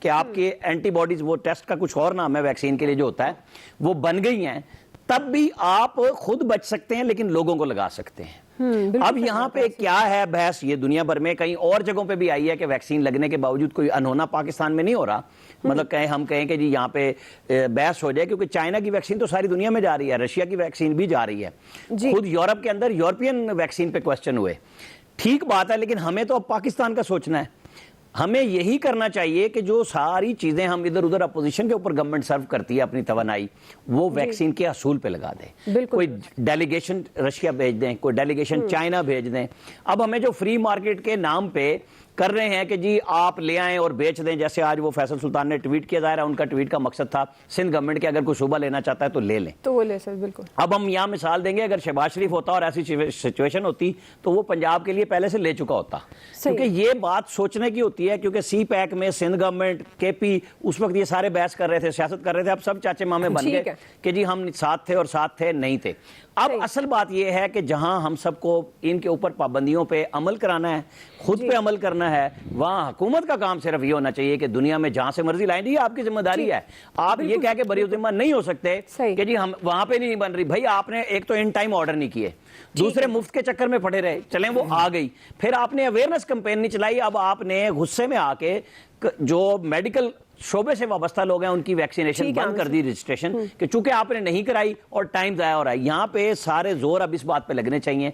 کہ آپ کے اینٹی باڈیز, وہ ٹیسٹ کا کچھ اور نام ہے ویکسین کے لیے جو ہوتا ہے, وہ بن گئی ہیں, تب بھی آپ خود بچ سکتے ہیں لیکن لوگوں کو لگا سکتے ہیں. اب یہاں پہ کیا ہے بحث, یہ دنیا بھر میں کئی اور جگہوں پہ بھی آئی ہے کہ ویکسین لگنے کے باوجود کوئی انہونا پاکستان میں نہیں ہو رہا. مطلب ہم کہیں کہ جی یہاں پہ بحث ہو جائے, کیونکہ چائنا کی ویکسین تو ساری دنیا میں جا رہی ہے, رشیا کی ویکسین بھی جا رہی ہے, خود یورپ کے اندر یورپین ویکسین پہ کوسچن ہوئے. ٹھیک بات ہے, لیکن ہمیں تو اب پاکستان کا سوچنا ہے. ہمیں یہی کرنا چاہیے کہ جو ساری چیزیں ہم ادھر ادھر اپوزیشن کے اوپر گورنمنٹ سرو کرتی ہے اپنی توانائی, وہ ویکسین کے اصول پہ لگا دیں. کوئی ڈیلیگیشن رشیا بھیج دیں, کوئی ڈیلیگیشن چائنا بھیج دیں. اب ہمیں جو فری مارکیٹ کے نام پہ کر رہے ہیں کہ جی آپ لے آئیں اور بیچ دیں, جیسے آج وہ فیصل سلطان نے ٹویٹ کیا, ظاہر ہے ان کا ٹویٹ کا مقصد تھا سندھ گورنمنٹ کے اگر کوئی صوبہ لینا چاہتا ہے تو لے لیں, تو وہ لے سر. بالکل. اب ہم یہاں مثال دیں گے, اگر شہباز شریف ہوتا اور ایسی سچویشن ہوتی تو وہ پنجاب کے لیے پہلے سے لے چکا ہوتا. کیونکہ یہ بات سوچنے کی ہوتی ہے, کیونکہ سی پیک میں سندھ گورنمنٹ, کے پی, اس وقت یہ سارے بحث کر رہے تھے, سیاست کر رہے تھے. اب سب چاچے مامے بن گئے کہ جی ہم ساتھ تھے اور ساتھ تھے نہیں تھے. اب اصل بات یہ ہے کہ جہاں ہم سب کو ان کے اوپر پابندیوں پہ عمل کرانا ہے, خود پہ عمل کرنا ہے, وہاں حکومت کا کام صرف یہ ہونا چاہیے کہ دنیا میں جہاں سے مرضی لائیں. یہ آپ کی ذمہ داری ہے. آپ یہ کہہ کے بری ذمہ نہیں ہو سکتے کہ جی ہم وہاں پہ نہیں بن رہی. بھائی آپ نے ایک تو ان ٹائم آرڈر نہیں کیے, دوسرے مفت کے چکر میں پڑے رہے, چلیں وہ آ گئی, پھر آپ نے اویئرنیس کمپین نہیں چلائی. اب آپ نے غصے میں آ کے جو میڈیکل شعبے سے وابستہ لوگ ہیں ان کی ویکسینیشن بند کر دی, رجسٹریشن, کہ چونکہ آپ نے نہیں کرائی اور ٹائم ضائع ہو رہا ہے. یہاں پہ سارے زور اب اس بات پہ لگنے چاہیے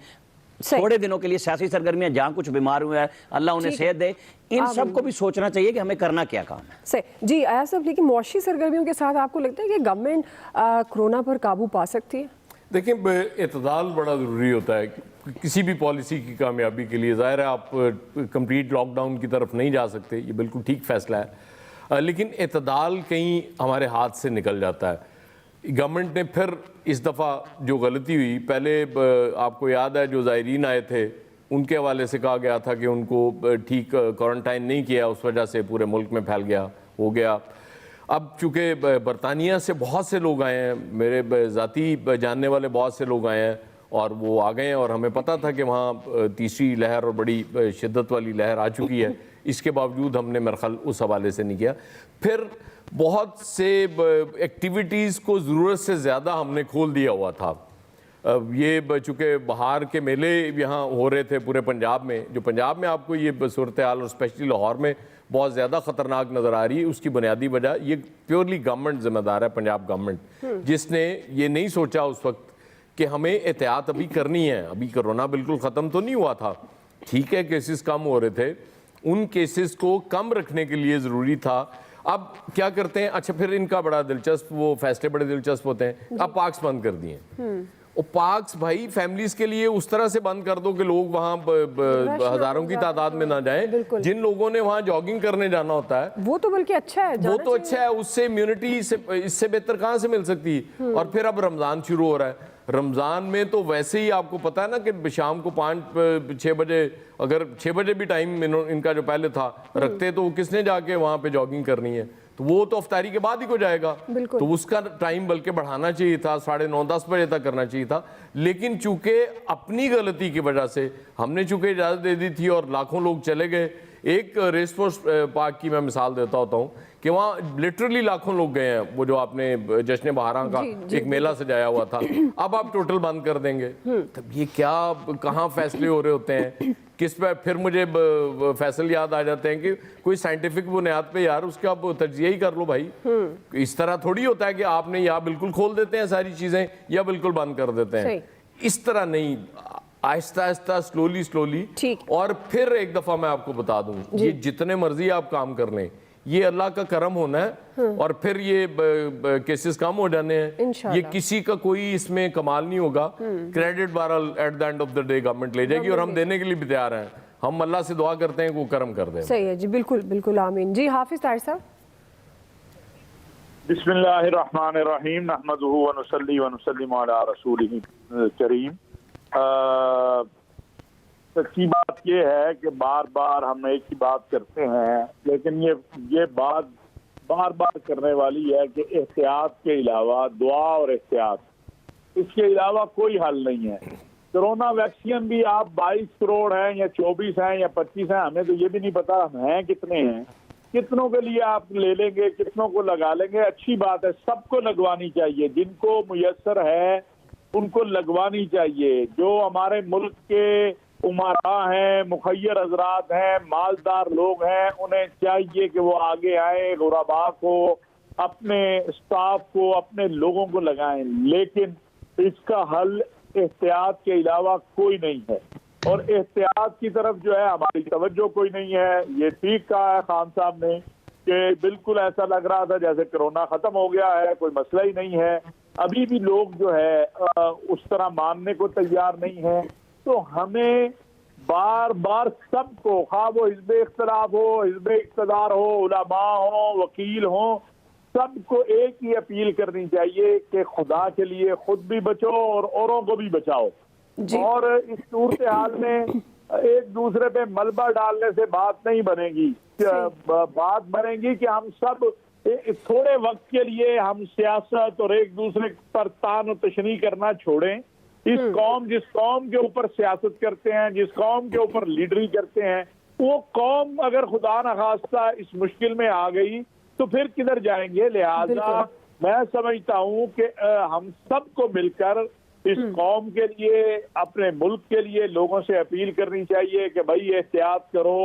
تھوڑے دنوں کے لیے سیاسی سرگرمیاں, جہاں کچھ بیمار ہوئے ہیں اللہ انہیں صحت دے, ان سب کو بھی سوچنا چاہیے کہ ہمیں کرنا کیا کام ہے. صحیح جی. ایز صاحب, لیکن معاشی سرگرمیوں کے ساتھ آپ کو لگتا ہے کہ گورنمنٹ کورونا پر قابو پا سکتی ہے؟ دیکھیں, اعتدال بڑا ضروری ہوتا ہے کسی بھی پالیسی کی کامیابی کے لیے. ظاہر ہے آپ کمپلیٹ لاک ڈاؤن کی طرف نہیں جا سکتے, یہ بالکل ٹھیک فیصلہ ہے, لیکن اعتدال کہیں ہمارے ہاتھ سے نکل جاتا ہے. گورنمنٹ نے پھر اس دفعہ جو غلطی ہوئی, پہلے آپ کو یاد ہے جو زائرین آئے تھے ان کے حوالے سے کہا گیا تھا کہ ان کو ٹھیک کوارنٹائن نہیں کیا, اس وجہ سے پورے ملک میں پھیل گیا, ہو گیا. اب چونکہ برطانیہ سے بہت سے لوگ آئے ہیں, میرے ذاتی جاننے والے بہت سے لوگ آئے ہیں, اور وہ آ گئے ہیں, اور ہمیں پتہ تھا کہ وہاں تیسری لہر اور بڑی شدت والی لہر آ چکی ہے. اس کے باوجود ہم نے میرا خیال اس حوالے سے نہیں کیا. پھر بہت سے ایکٹیویٹیز کو ضرورت سے زیادہ ہم نے کھول دیا ہوا تھا. یہ چونکہ بہار کے میلے یہاں ہو رہے تھے پورے پنجاب میں, جو پنجاب میں آپ کو یہ صورتحال اور اسپیشلی لاہور میں بہت زیادہ خطرناک نظر آ رہی ہے, اس کی بنیادی وجہ یہ پیورلی گورنمنٹ ذمہ دار ہے, پنجاب گورنمنٹ, جس نے یہ نہیں سوچا اس وقت کہ ہمیں احتیاط ابھی کرنی ہے. ابھی کرونا بالکل ختم تو نہیں ہوا تھا, ٹھیک ہے کیسز کم ہو رہے تھے, ان کیسز کو کم رکھنے کے لیے ضروری تھا. اب کیا کرتے ہیں, اچھا پھر ان کا بڑا دلچسپ, وہ فیصلے بڑے دلچسپ ہوتے ہیں. اب پارکس بند کر دیے, اور پارکس بھائی فیملیز کے لیے اس طرح سے بند کر دو کہ لوگ وہاں ہزاروں کی تعداد میں نہ جائیں. جن لوگوں نے وہاں جاگنگ کرنے جانا ہوتا ہے وہ تو بلکہ اچھا ہے, وہ تو اچھا ہے, اس سے امیونٹی اس سے بہتر کہاں سے مل سکتی ہے. اور پھر اب رمضان شروع ہو رہا ہے, رمضان میں تو ویسے ہی آپ کو پتہ ہے نا کہ شام کو 5-6 بجے, اگر 6 بجے بھی ٹائم ان کا جو پہلے تھا رکھتے تو کس نے جا کے وہاں پہ جاگنگ کرنی ہے, تو وہ تو افطاری کے بعد ہی کو جائے گا. تو اس کا ٹائم بلکہ بڑھانا چاہیے تھا, 9:30-10 بجے تک کرنا چاہیے تھا. لیکن چونکہ اپنی غلطی کی وجہ سے ہم نے چونکہ اجازت دے دی تھی اور لاکھوں لوگ چلے گئے. ایک ریس کورس پارک کی میں مثال دیتا ہوتا ہوں کہ وہاں لٹرلی لاکھوں لوگ گئے ہیں, وہ جو آپ نے جشن بہاراں کا ایک میلہ سجایا ہوا تھا. اب آپ ٹوٹل بند کر دیں گے, تب یہ کیا کہاں فیصلے ہو رہے ہوتے ہیں, کس پہ. پھر مجھے فیصل یاد آ جاتے ہیں کہ کوئی سائنٹیفک بنیاد پہ یار اس کا آپ تجزیہ ہی کر لو بھائی. اس طرح تھوڑی ہوتا ہے کہ آپ نے یا بالکل کھول دیتے ہیں ساری چیزیں یا بالکل بند کر دیتے ہیں. اس طرح نہیں, آہستہ آہستہ سلولی. اور پھر ایک دفعہ میں آپ کو بتا دوں, یہ جتنے مرضی آپ کام کر لیں, یہ اللہ کا کرم ہونا ہے, اور پھر یہ کیسز کم ہو جانے ہیں. یہ کسی کا کوئی اس میں کمال نہیں ہوگا. کریڈٹ بہرحال at the end of the day government لے جائے گی, اور ہم دینے کے لیے بھی تیار ہیں. ہم اللہ سے دعا کرتے ہیں کہ وہ کرم کر دیں. صحیح ہے جی, بالکل بالکل, آمین. جی حافظ طاہر صاحب. بسم اللہ الرحمن الرحیم, نحمدہ ونصلی ونسلم علی رسولہ الکریم. سچی بات یہ ہے کہ بار بار ہم ایک ہی بات کرتے ہیں, لیکن یہ بات بار بار کرنے والی ہے کہ احتیاط کے علاوہ دعا اور احتیاط, اس کے علاوہ کوئی حل نہیں ہے. کرونا ویکسین بھی آپ 22 کروڑ ہیں یا 24 ہیں یا 25 ہیں, ہمیں تو یہ بھی نہیں پتا ہم ہیں کتنے ہیں, کتنوں کے لیے آپ لے لیں گے, کتنوں کو لگا لیں گے, اچھی بات ہے, سب کو لگوانی چاہیے, جن کو میسر ہے ان کو لگوانی چاہیے. جو ہمارے ملک کے امراء ہیں, مخیر حضرات ہیں, مالدار لوگ ہیں, انہیں چاہیے کہ وہ آگے آئیں, غرباء کو, اپنے اسٹاف کو, اپنے لوگوں کو لگائیں. لیکن اس کا حل احتیاط کے علاوہ کوئی نہیں ہے, اور احتیاط کی طرف جو ہے ہماری توجہ کوئی نہیں ہے. یہ ٹھیک کہا ہے خان صاحب نے کہ بالکل ایسا لگ رہا تھا جیسے کرونا ختم ہو گیا ہے, کوئی مسئلہ ہی نہیں ہے. ابھی بھی لوگ جو ہے اس طرح ماننے کو تیار نہیں ہیں. تو ہمیں بار بار سب کو, خواہ وہ حزب اختلاف ہو, حزب اقتدار ہو, علماء ہوں, وکیل ہوں, سب کو ایک ہی اپیل کرنی چاہیے کہ خدا کے لیے خود بھی بچو اور اوروں کو بھی بچاؤ. اور اس صورتحال میں ایک دوسرے پہ ملبہ ڈالنے سے بات نہیں بنے گی. بات بنے گی کہ ہم سب تھوڑے وقت کے لیے ہم سیاست اور ایک دوسرے پر تان و تشنیع کرنا چھوڑیں. جس قوم کے اوپر سیاست کرتے ہیں, جس قوم کے اوپر لیڈری کرتے ہیں, وہ قوم اگر خدا نخواستہ اس مشکل میں آ گئی تو پھر کدھر جائیں گے. لہذا میں سمجھتا ہوں کہ ہم سب کو مل کر اس قوم کے لیے, اپنے ملک کے لیے لوگوں سے اپیل کرنی چاہیے کہ بھائی احتیاط کرو,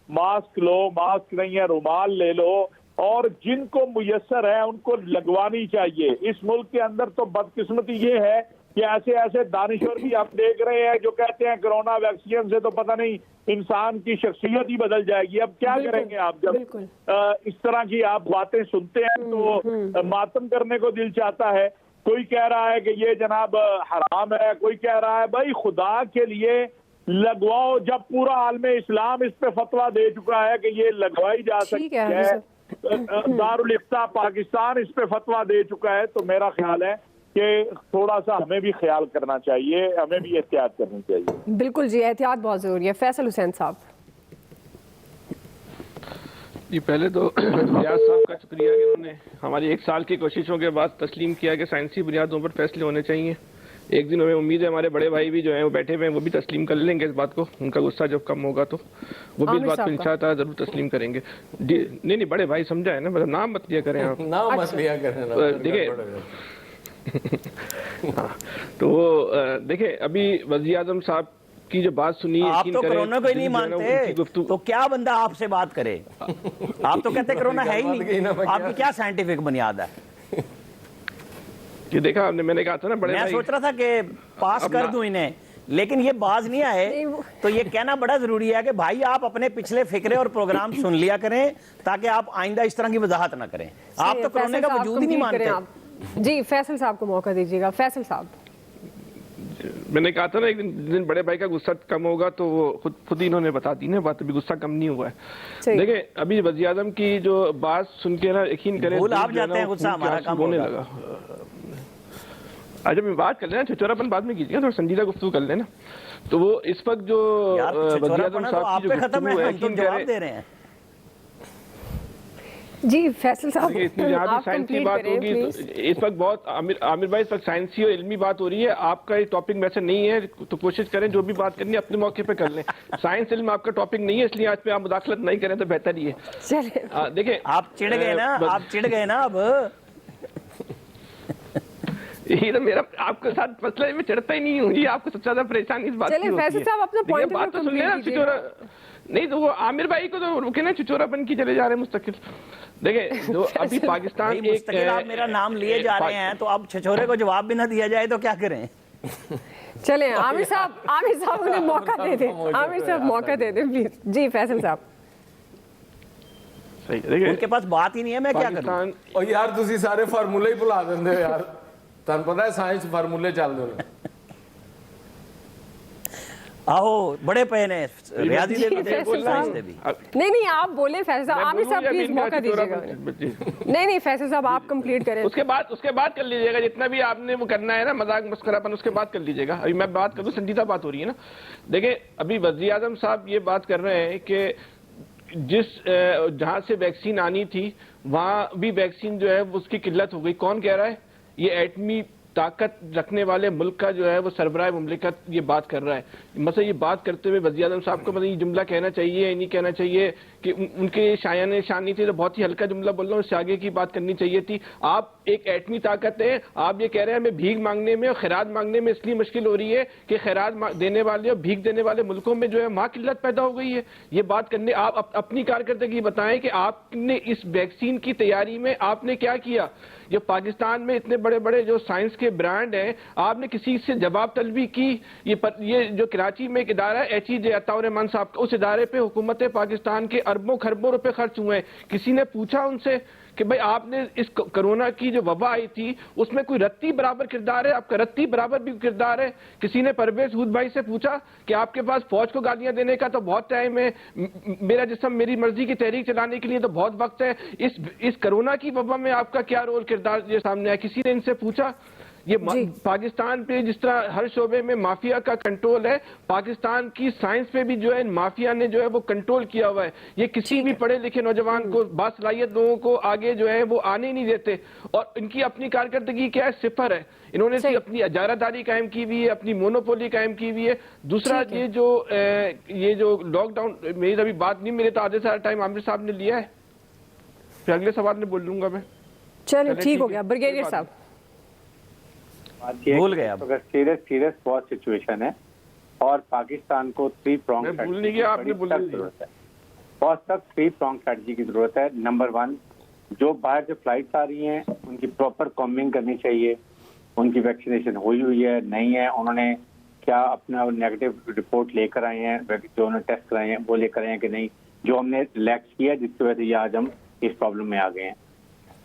ماسک لو, ماسک نہیں ہے رومال لے لو, اور جن کو میسر ہے ان کو لگوانی چاہیے. اس ملک کے اندر تو بدقسمتی یہ ہے کہ ایسے ایسے دانشور بھی ہم دیکھ رہے ہیں جو کہتے ہیں کرونا ویکسین سے تو پتہ نہیں انسان کی شخصیت ہی بدل جائے گی. اب کیا کریں گے آپ جب اس طرح کی آپ باتیں سنتے ہیں تو ماتم کرنے کو دل چاہتا ہے. کوئی کہہ رہا ہے کہ یہ جناب حرام ہے, کوئی کہہ رہا ہے بھائی خدا کے لیے لگواؤ, جب پورا عالم اسلام اس پہ فتویٰ دے چکا ہے کہ یہ لگوائی جا سکتی ہے, دارالفتہ پاکستان اس پہ فتویٰ دے چکا ہے, تو میرا خیال ہے کہ تھوڑا سا ہمیں بھی خیال کرنا چاہیے, ہمیں بھی احتیاط کرنی چاہیے. بالکل جی, احتیاط بہت ضروری ہے. فیصل حسین صاحب. جی پہلے تو ریاض صاحب کا شکریہ کہ انہوں نے ہماری 1 سال کی کوششوں کے بعد تسلیم کیا کہ سائنسی بنیادوں پر فیصلے ہونے چاہیے. ایک دن ہمیں امید ہے ہمارے بڑے بھائی بھی جو ہیں وہ بیٹھے ہوئے ہیں, وہ بھی تسلیم کر لیں گے اس بات کو. ان کا غصہ جب کم ہوگا تو وہ بھی اس بات کو انشاءاللہ ضرور تسلیم کریں گے. نہیں بڑے بھائی سمجھا ہے نا, مطلب نام مت لیا کریں آپ, نام مت لیا کریں. دیکھیں تو وہ دیکھیں ابھی وزیر اعظم صاحب کی جو بات سنی, آپ تو کرونا کو ہی نہیں مانتے تو کیا بندہ آپ سے بات کرے. آپ تو کہتے کرونا ہے ہی نہیں, آپ کی کیا سائنٹیفک بنیاد ہے. یہ دیکھا آپ نے, میں نے کہا تھا نا بڑے میں بھائی, سوچ رہا تھا کہ پاس کر دوں انہیں, لیکن یہ باز نہیں آئے. تو یہ کہنا بڑا ضروری ہے کہ بھائی آپ اپنے پچھلے فکرے اور پروگرام سن لیا کریں تاکہ آپ آئندہ اس طرح کی وضاحت نہ کریں. آپ تو کرونے کا وجود ہی نہیں مانتے. جی فیصل صاحب کو موقع دیجیے گا. فیصل صاحب, میں نے کہا تھا نا ایک دن بڑے بھائی کا غصہ کم ہوگا تو وہ خود ہی انہوں نے بتا دی نا بات, ابھی غصہ کم نہیں ہوا ہے. دیکھیں ابھی وزیر اعظم کی جو بات سن کے نا یقین کریں بھول آپ جاتے ہیں, غصہ ہمارا کم ہونے لگا. جب میں بات کر لینا چھچورا پن بعد میں کیجیے گا, تھوڑا سنجیدہ گفتگو کر لینا. تو وہ اس وقت جو وزیر اعظم صاحب کی جو گفتگو ہے یقین جواب دے رہے ہیں. جی فیصل صاحب اتنی زیادہ سائنسی بات ہوگی اس وقت, بہت عامر بھائی اس وقت سائنسی اور علمی بات ہو رہی ہے. آپ کا یہ ٹاپک ویسے نہیں ہے تو کوشش کریں جو بھی بات کرنی ہے اپنے موقع پہ کر لیں. سائنس علم آپ کا ٹاپک نہیں ہے, اس لیے آج پہ آپ مداخلت نہیں کریں تو بہتر ہی ہے. دیکھیں آپ چڑھ گئے نا اب. یہ تو میرا آپ کے ساتھ مسئلہ ہے, میں چڑھتا ہی نہیں ہوں. یہ آپ کو سب سے زیادہ پریشانی اس بات کی ہوتی ہے. بات تو سن لینا چچورا نہیں تو وہ عامر بھائی کو تو رکے نا, چچورا پن کی چلے جا رہے ہیں مستقل. دیکھیں جو ابھی پاکستان مستقل آپ میرا نام لیے جا رہے ہیں تو اب چھچورے کو جواب بھی نہ دیا جائے تو کیا کریں. چلیں عامر صاحب انہیں موقع دے دیں, عامر صاحب موقع دے دیں پلیز. جی فیصل صاحب, ان کے پاس بات ہی نہیں ہے, میں کیا کروں. اور یار تسی سارے فارمولے ہی بھلا دیندے ہو یار, تن پتہ ہے سائنس فارمولے چل دے. آہو بڑے پے نے ریاضی دے بھی. نہیں آپ بولیں فیصل صاحب. عامر صاحب پلیز موقع دیجیے گا. نہیں فیصل صاحب آپ کمپلیٹ کریں. اس کے بعد کر لیجیے گا جتنا بھی آپ نے وہ کرنا ہے نا مذاق مسخرہ پن, اس کے بعد کر لیجیے گا. ابھی میں بات کروں, سنجیدہ بات ہو رہی ہے نا. دیکھیں ابھی وزیر اعظم صاحب یہ بات کر رہے ہیں کہ جہاں سے ویکسین آنی تھی وہاں بھی ویکسین جو ہے اس کی قلت ہو گئی. کون کہہ رہا ہے؟ یہ ایٹمی طاقت رکھنے والے ملک کا جو ہے وہ سربراہ مملکت یہ بات کر رہا ہے. مثلا یہ بات کرتے ہوئے وزیر اعظم صاحب کو مطلب یہ جملہ کہنا چاہیے یا نہیں کہنا چاہیے کہ ان کے شایان شان نہیں تھی, تو بہت ہی ہلکا جملہ بول رہا ہوں, اس سے آگے کی بات کرنی چاہیے تھی. آپ ایک ایٹمی طاقت ہے, آپ یہ کہہ رہے ہیں ہمیں بھیک مانگنے میں اور خیرات مانگنے میں اس لیے مشکل ہو رہی ہے کہ خیرات دینے والے اور بھیک دینے والے ملکوں میں جو ہے ماں قلت پیدا ہو گئی ہے. یہ بات کرنے آپ اپنی کارکردگی بتائیں کہ آپ نے اس ویکسین کی تیاری میں آپ نے کیا کیا. جو پاکستان میں اتنے بڑے بڑے جو سائنس کے برانڈ ہیں, آپ نے کسی سے جواب طلبی کی؟ یہ جو کراچی میں ایک ادارہ ہے HEJ عطاء الرحمان صاحب کا, اس ادارے پہ حکومت پاکستان کے اربوں خربوں روپے خرچ ہوئے ہیں. کسی نے پوچھا ان سے کہ بھئی آپ نے اس کرونا کی جو وبا آئی تھی اس میں کوئی رتی برابر کردار ہے؟ آپ کا رتی برابر بھی کردار ہے. کسی نے پرویز ہود بھائی سے پوچھا کہ آپ کے پاس فوج کو گالیاں دینے کا تو بہت ٹائم ہے, میرا جسم میری مرضی کی تحریک چلانے کے لیے تو بہت وقت ہے, اس کرونا کی وبا میں آپ کا کیا رول کردار یہ سامنے آیا؟ کسی نے ان سے پوچھا؟ یہ پاکستان پہ جس طرح ہر شعبے میں مافیا کا کنٹرول ہے, پاکستان کی سائنس پہ بھی جو ہے مافیا نے جو ہے وہ کنٹرول کیا ہوا ہے. یہ کسی بھی پڑھے لکھے نوجوان کو, باصلاحیت لوگوں کو آگے جو ہے وہ آنے نہیں دیتے, اور ان کی اپنی کارکردگی کیا ہے؟ صفر ہے. انہوں نے اپنی اجارہ داری قائم کی ہوئی ہے, اپنی مونوپولی قائم کی ہوئی ہے. دوسرا یہ جو لاک ڈاؤن, میری ابھی بات نہیں, میرے تو آدھے سارا ٹائم عامر صاحب نے لیا ہے, پھر اگلے سوال میں بول لوں گا میں. چلیں ٹھیک ہو گیا. بریگیڈیئر صاحب بھول گئے اب. اگر سیریس بہت سچویشن ہے اور پاکستان کو 3 پرونگ بہت سخت 3 پرونگ اسٹریٹجی کی ضرورت ہے. نمبر 1, جو باہر سے فلائٹس آ رہی ہیں ان کی پراپر کامنگ کرنی چاہیے. ان کی ویکسینیشن ہوئی ہے نہیں ہے, انہوں نے کیا اپنا نیگیٹو رپورٹ لے کر آئے ہیں, جو انہوں نے ٹیسٹ کرائے ہیں وہ لے کر آئے ہیں کہ نہیں, جو ہم نے ریلیکس کیا جس کی وجہ سے یہ آج ہم اس پرابلم میں آ گئے ہیں.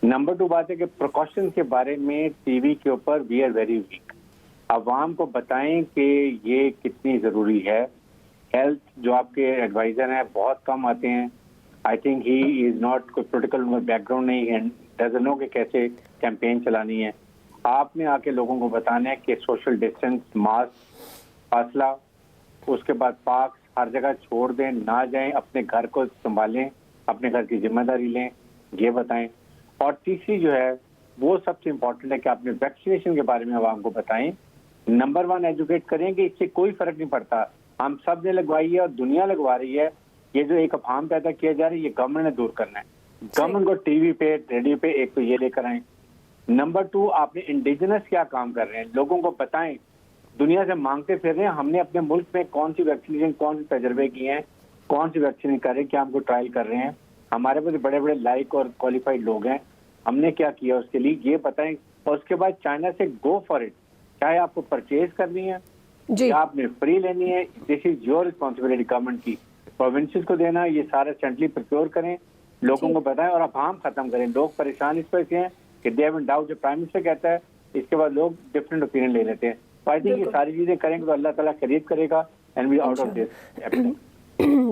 نمبر 2 بات ہے کہ پریکاشن کے بارے میں ٹی وی کے اوپر وی آر ویری ویک. عوام کو بتائیں کہ یہ کتنی ضروری ہے. ہیلتھ جو آپ کے ایڈوائزر ہیں بہت کم آتے ہیں. I think he is not کوئی پولیٹیکل بیک گراؤنڈ نہیں ہے, ڈزنٹ نو کہ کیسے کیمپین چلانی ہے. آپ نے آ کے لوگوں کو بتانا ہے کہ سوشل ڈسٹینس, ماسک, فاصلہ, اس کے بعد پارکس ہر جگہ چھوڑ دیں, نہ جائیں, اپنے گھر کو سنبھالیں, اپنے گھر کی ذمہ داری لیں, یہ بتائیں. اور تیسری جو ہے وہ سب سے امپورٹنٹ ہے کہ آپ نے ویکسینیشن کے بارے میں عوام کو بتائیں. نمبر 1 ایجوکیٹ کریں کہ اس سے کوئی فرق نہیں پڑتا, ہم سب نے لگوائی ہے اور دنیا لگوا رہی ہے. یہ جو ایک افہام پیدا کیا جا رہا ہے یہ گورنمنٹ نے دور کرنا ہے. گورنمنٹ کو ٹی وی پہ, ریڈیو پہ ایک تو یہ لے کر آئیں. نمبر 2, آپ نے انڈیجنس کیا کام کر رہے ہیں لوگوں کو بتائیں. دنیا سے مانگتے پھر رہے ہیں, ہم نے اپنے ملک میں کون سی ویکسینیشن, کون سے تجربے کیے ہیں, کون سی ویکسین کر رہے ہیں, کیا ہم کو ٹرائل کر رہے ہیں. ہمارے پاس بڑے بڑے لائق اور کوالیفائڈ لوگ ہیں, ہم نے کیا کیا اس کے لیے یہ بتائیں. اور اس کے بعد چائنا سے گو فار اٹ, چاہے آپ کو پرچیز کرنی ہے یا آپ نے فری لینی ہے, دس از یور ریسپانسبلٹی گورنمنٹ کی. پروونسز کو دینا, یہ سارا سینٹرلی پروکیور کریں, لوگوں کو بتائیں اور افہام ختم کریں. لوگ پریشان اس وجہ سے ہیں کہ دے ہیو ڈاؤٹ, جو پرائم منسٹر کہتا ہے اس کے بعد لوگ ڈفرینٹ اوپینین لے لیتے ہیں. تو آئی تھنک یہ ساری چیزیں کریں گے تو اللہ تعالیٰ خرید کرے گا and we out of this.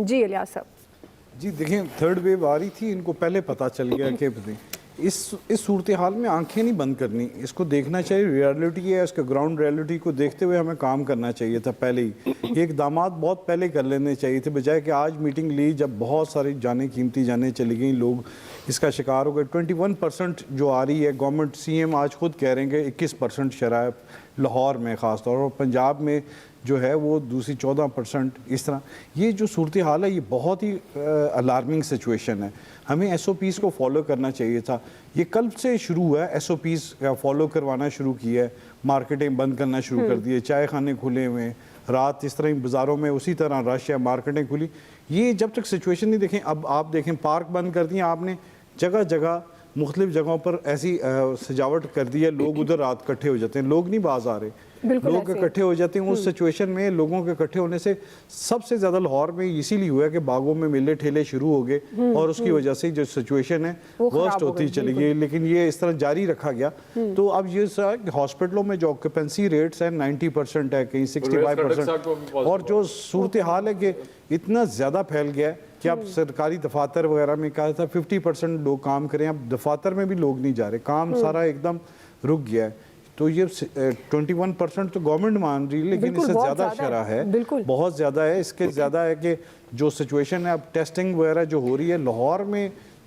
جی الیاس صاحب. جی دیکھیں, 3rd ویو آ رہی تھی, ان کو پہلے پتہ چل گیا کہ اس صورتحال میں آنکھیں نہیں بند کرنی, اس کو دیکھنا چاہیے. ریئلٹی ہے, اس کے گراؤنڈ ریئلٹی کو دیکھتے ہوئے ہمیں کام کرنا چاہیے تھا پہلے ہی. یہ اقدامات بہت پہلے کر لینے چاہیے تھے, بجائے کہ آج میٹنگ لی جب بہت ساری جانیں, قیمتی جانیں چلی گئیں, لوگ اس کا شکار ہو گئے. 21% جو آ رہی ہے گورنمنٹ, سی ایم آج خود کہہ رہے ہیں کہ 21% شرح لاہور میں خاص طور اور پنجاب میں جو ہے وہ دوسری 14%. اس طرح یہ جو صورتحال ہے یہ بہت ہی الارمنگ سچویشن ہے. ہمیں ایس او پیز کو فالو کرنا چاہیے تھا. یہ کل سے شروع ہوا ہے, ایس او پیز کا فالو کروانا شروع کیا ہے, مارکیٹیں بند کرنا شروع کر دیے, چائے خانے کھلے ہوئے ہیں, رات اس طرح بازاروں میں اسی طرح رش ہے, مارکیٹیں کھلی. یہ جب تک سچویشن نہیں دیکھیں, اب آپ دیکھیں پارک بند کر دیے آپ نے, جگہ جگہ مختلف جگہوں پر ایسی سجاوٹ کر دی ہے, لوگ ادھر رات اکٹھے ہو جاتے ہیں, لوگ نہیں باز آ رہے, لوگ اکٹھے ہو جاتے ہیں. اس سچویشن میں لوگوں کے اکٹھے ہونے سے سب سے زیادہ لاہور میں اسی لیے ہوا ہے کہ باغوں میں میلے ٹھیلے شروع ہو گئے اور اس کی وجہ سے جو سچویشن ہے ورسٹ ہوتی چلی گئی. لیکن یہ اس طرح جاری رکھا گیا تو اب یہ ہاسپٹلوں میں جو آکوپینسی ریٹس ہیں 90% ہے, کہیں 65%, اور جو صورتحال ہے کہ اتنا زیادہ پھیل گیا ہے کہ اب سرکاری دفاتر وغیرہ میں کہا تھا 50% لوگ کام کریں, اب دفاتر میں بھی لوگ نہیں جا رہے, کام سارا ایک دم رک گیا ہے. تو یہ 21% تو گورنمنٹ مان رہی ہے, لیکن اس سے زیادہ شرح ہے, بہت زیادہ ہے. اس کے زیادہ ہے کہ جو سچویشن ہے اب ٹیسٹنگ وغیرہ جو ہو رہی ہے لاہور میں,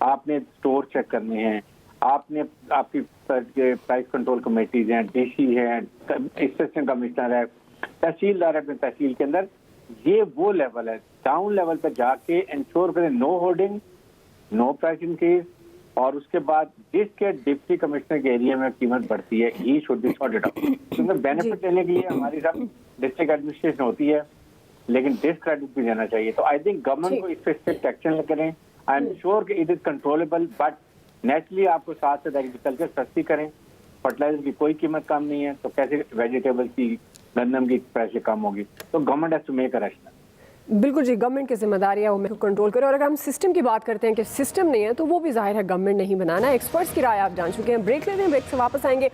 آپ نے اسٹور چیک کرنے ہیں, آپ نے آپ کی پرائز کنٹرول کمیٹیز ہیں, ڈی سی ہے, اسسٹنٹ کمشنر ہے, تحصیلدار ہے اپنے تحصیل کے اندر. یہ وہ لیول ہے, ٹاؤن لیول پہ جا کے انشور کریں نو ہورڈنگ, نو پرائس انکریز, اور اس کے بعد جس کے ڈپٹی کمشنر کے ایریا میں قیمت بڑھتی ہے he should be sorted out. کیونکہ بینیفٹ لینے کے لیے ہماری سب ڈسٹرکٹ ایڈمنسٹریشن ہوتی ہے, لیکن ڈسکریڈٹ بھی دینا چاہیے. تو آئی تھنک گورنمنٹ کو اس پہ اسٹرکٹ ایکشن کریں. آئی ایم شیور کہ it is controllable, but naturally آپ کو ساتھ ساتھ ایگریکلچر سستی کریں. فرٹیلائزر کی کوئی قیمت کم نہیں ہے, تو کیسے ویجیٹیبل کی, گندم کی پیسے کم ہوگی؟ تو government has to make a ration. بالکل جی, گورنمنٹ کی ذمہ داری ہے وہ کنٹرول کرے. اور اگر ہم سسٹم کی بات کرتے ہیں کہ سسٹم نہیں ہے تو وہ بھی ظاہر ہے گورنمنٹ نہیں بنانا ہے. ایکسپرٹس کی رائے آپ جان چکے ہیں. بریک لیتے ہیں, بریک سے واپس آئیں گے.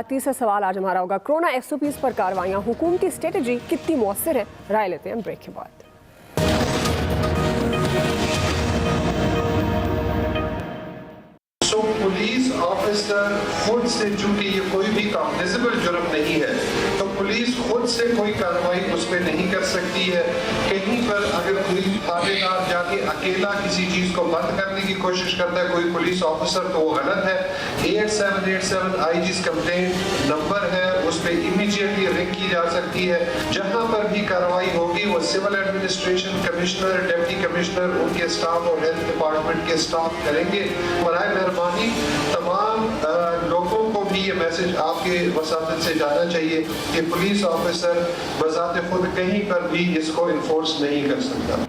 تیسرا سوال آج ہمارا ہوگا, کرونا ایس او پیز پر کارروائیاں, حکومتی اسٹریٹجی کتنی مؤثر ہے؟ رائے لیتے ہیں بریک کے بعد. پولیس آفیسر خود سے, چونکہ یہ کوئی بھی کاگنیزیبل جرم نہیں ہے, تو پولیس خود سے کوئی کارروائی اس پہ نہیں کر سکتی ہے. کہیں پر اگر کوئی تھانے دار جا کے اکیلا کسی چیز کو بند کرنے کی کوشش کرتا ہے کوئی پولیس آفیسر, تو وہ غلط ہے. 8787 آئی جیز کمپلینٹ نمبر ہے, اس پہ امیجیٹلی رنگ کی جا سکتی ہے. جہاں پر بھی کارروائی ہوگی وہ civil administration, commissioner, deputy commissioner, ان کے اسٹاف اور ہیلتھ ڈپارٹمنٹ کے اسٹاف کریں گے. برائے مہربانی تمام لوگوں کو بھی یہ میسج آپ کے وساطت سے جانا چاہیے کہ پولیس آفیسر بذات خود کہیں پر بھی اس کو انفورس نہیں کر سکتا.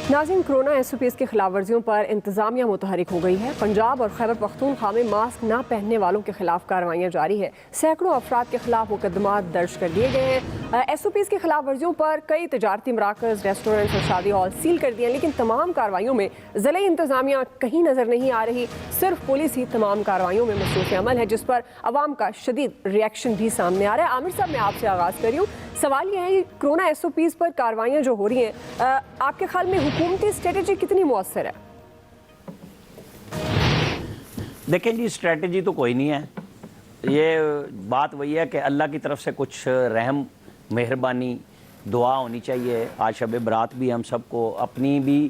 ناظرین, کرونا ایس او پیز کی خلاف ورزیوں پر انتظامیہ متحرک ہو گئی ہے. پنجاب اور خیبر پختونخوا میں ماسک نہ پہننے والوں کے خلاف کارروائیاں جاری ہے. سینکڑوں افراد کے خلاف مقدمات درج کر دیے گئے ہیں. ایس او پیز کی خلاف ورزیوں پر کئی تجارتی مراکز, ریسٹورنٹس اور شادی ہال سیل کر دیے ہیں, لیکن تمام کارروائیوں میں ضلعی انتظامیہ کہیں نظر نہیں آ رہی. صرف پولیس ہی تمام کارروائیوں میں مصروف عمل ہے, جس پر عوام کا شدید ریئیکشن بھی سامنے آ رہا ہے. عامر صاحب, میں آپ سے آغاز کر رہی ہوں. سوال یہ ہے کہ کرونا ایس او پیز پر کارروائیاں جو ہو رہی ہیں, آپ کے خیال میں حکومتی اسٹریٹجی کتنی مؤثر ہے؟ دیکھیں جی, اسٹریٹجی تو کوئی نہیں ہے. یہ بات وہی ہے کہ اللہ کی طرف سے کچھ رحم, مہربانی, دعا ہونی چاہیے. آج شب برات بھی ہم سب کو اپنی بھی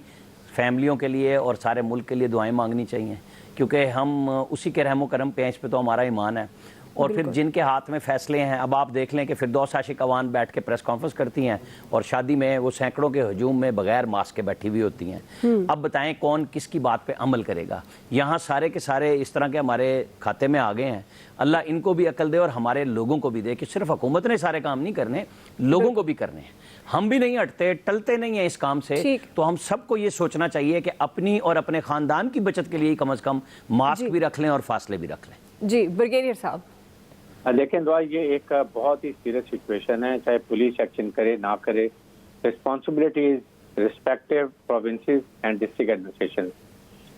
فیملیوں کے لیے اور سارے ملک کے لیے دعائیں مانگنی چاہیے, کیونکہ ہم اسی کے رحم و کرم پہ ہیں, اس پہ تو ہمارا ایمان ہے. اور پھر جن کے ہاتھ میں فیصلے ہیں, اب آپ دیکھ لیں کہ فردوس عاشق اوان بیٹھ کے پریس کانفرنس کرتی ہیں اور شادی میں وہ سینکڑوں کے ہجوم میں بغیر ماسک کے بیٹھی ہوئی ہوتی ہیں. اب بتائیں کون کس کی بات پہ عمل کرے گا؟ یہاں سارے کے سارے اس طرح کے ہمارے کھاتے میں آ گئے ہیں. اللہ ان کو بھی عقل دے اور ہمارے لوگوں کو بھی دے کہ صرف حکومت نے سارے کام نہیں کرنے, لوگوں کو بھی کرنے ہیں. ہم بھی نہیں ہٹتے, ٹلتے نہیں ہیں اس کام سے. تو ہم سب کو یہ سوچنا چاہیے کہ اپنی اور اپنے خاندان کی بچت کے لیے کم از کم ماسک بھی رکھ لیں اور فاصلے بھی رکھ لیں. جی بریگیڈیئر صاحب. لیکن دعا یہ ایک بہت ہی سیریس سچویشن ہے, چاہے پولیس ایکشن کرے نہ کرے. Responsibility is respective provinces and district administration.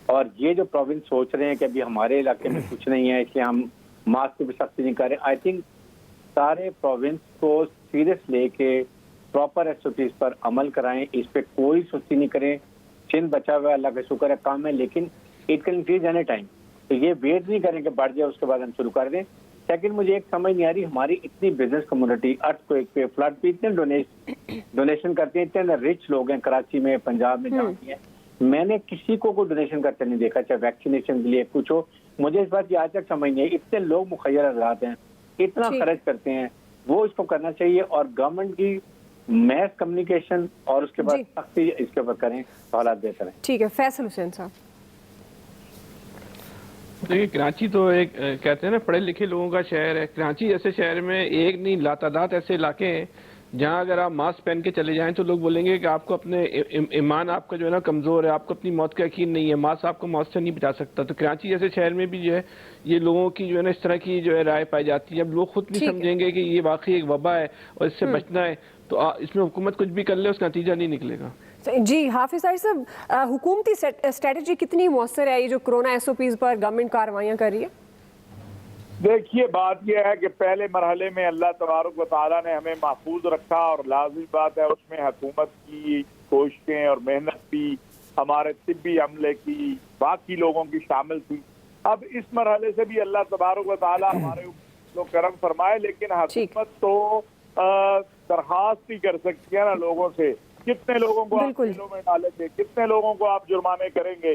اور یہ جو پروونس سوچ رہے ہیں کہ ابھی ہمارے علاقے میں کچھ نہیں ہے اس لیے ہم ماسک بھی سختی نہیں کر رہے, آئی تھنک سارے پروونس کو سیریس لے کے پراپر ایس او پیز پر عمل کرائیں. اس پہ کوئی سستی نہیں کریں. چند بچا ہوا ہے, اللہ کا شکر ہے, کام ہے, لیکن it can increase any time. تو یہ ویٹ نہیں کریں کہ بڑھ جائے اس کے بعد ہم شروع کر دیں. سیکنڈ, مجھے ایک سمجھ نہیں آ رہی, ہماری اتنی بزنس کمیونٹی ارتھ کوئک پہ, فلڈ پہ اتنے ڈونیشن کرتے ہیں, اتنے رچ لوگ ہیں کراچی میں, پنجاب میں جہاں بھی ہیں, میں نے کسی کو کوئی ڈونیشن کرتے نہیں دیکھا, چاہے ویکسینیشن کے لیے کچھ ہو. مجھے اس بات کی آج تک سمجھ نہیں ہے. اتنے لوگ مخیر حضرات ہیں, اتنا خرچ کرتے ہیں, وہ اس کو کرنا چاہیے. اور گورنمنٹ کی میس کمیونیکیشن اور اس کے بعد سختی اس کے اوپر کریں تو حالات بہتر ہیں. ٹھیک ہے, فیصل حسین صاحب. دیکھیے, کراچی تو ایک کہتے ہیں نا پڑھے لکھے لوگوں کا شہر ہے. کراچی جیسے شہر میں ایک نہیں لاتعداد ایسے علاقے ہیں جہاں اگر آپ ماسک پہن کے چلے جائیں تو لوگ بولیں گے کہ آپ کو اپنے ایمان آپ کا جو ہے نا کمزور ہے, آپ کو اپنی موت کا یقین نہیں ہے, ماسک آپ کو موت سے نہیں بچا سکتا. تو کراچی جیسے شہر میں بھی جو ہے یہ لوگوں کی جو ہے نا اس طرح کی جو ہے رائے پائی جاتی ہے. اب لوگ خود نہیں سمجھیں گے کہ یہ واقعی ایک وبا ہے اور اس سے بچنا ہے, تو اس میں حکومت کچھ بھی کر لے اس کا نتیجہ نہیں نکلے گا. جی حافظ صاحب, حکومتی اسٹریٹجی کتنی مؤثر ہے یہ جو کرونا ایس او پیز پر گورنمنٹ کارروائیاں کر رہی ہے؟ دیکھیے, بات یہ ہے کہ پہلے مرحلے میں اللہ تبارک و تعالیٰ نے ہمیں محفوظ رکھا, اور لازمی بات ہے اس میں حکومت کی کوششیں اور محنت بھی ہمارے طبی عملے کی, باقی لوگوں کی شامل تھی. اب اس مرحلے سے بھی اللہ تبارک و تعالیٰ ہمارے لوگ کرم فرمائے, لیکن حکومت تو درخواست بھی کر سکتی ہے نا لوگوں سے. کتنے لوگوں کو آپ جیلوں میں ڈالیں گے, کتنے لوگوں کو آپ جرمانے کریں گے,